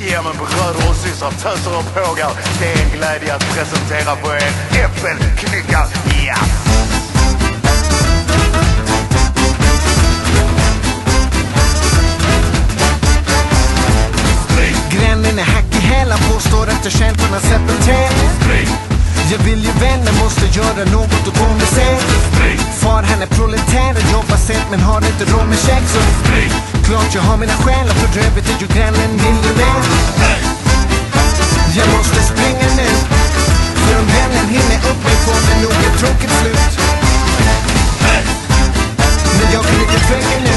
Ja men bröder och systrar, töser och pågar. Det är en glädje att presentera för er äppelknyckar. Ja! Grännen är hack i hälar, påstår att jag känt från en september. Jag vill ju vänner, måste göra något åt hon är sen. Far han är proletär och jobbar sent men har inte råd med check. Så klart jag har mina själar, för övrigt är ju grannen miljonär. Jag måste springa nu, för om vännen hinner upp mig får det nog ett tråkigt slut. Men jag kan inte tveka nu,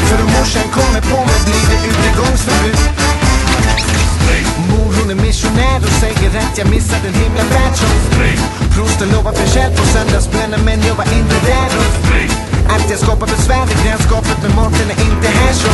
för om morsan kommer på mig blir det utegångsförbud. Mor hon är missionär och säger att jag missade en himla värld som prosten lovar försäljt på söndagsbönen men jag var inte där. Att jag skapar besvär i grannskapet med maten är inte här så.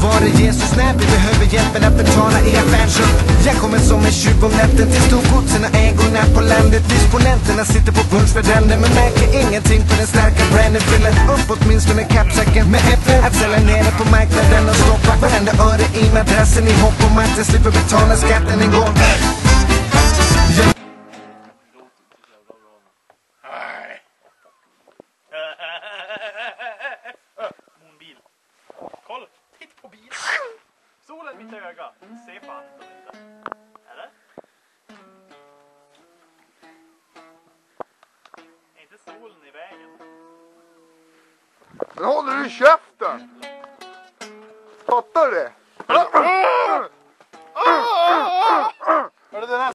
Var är Jesus när vi behöver hjälpen att betala i affärsrum? Jag kommer som en tjuv om natten till storgodsen och ägorna på landet. Disponenterna sitter på bundsföräldern men märker ingenting för den starka branden. Fyller upp åtminstone kappsäcken med äpplen. Att sälja ner det på marknaden och stoppa varenda öre i madrassen i hopp om att jag slipper betala skatten en gång. Monbil. Kolla, titt på bilen. Solen mitt öga. Se fan inte. Eller? Är inte solen i vägen? Men håller du käften? Fattar du det?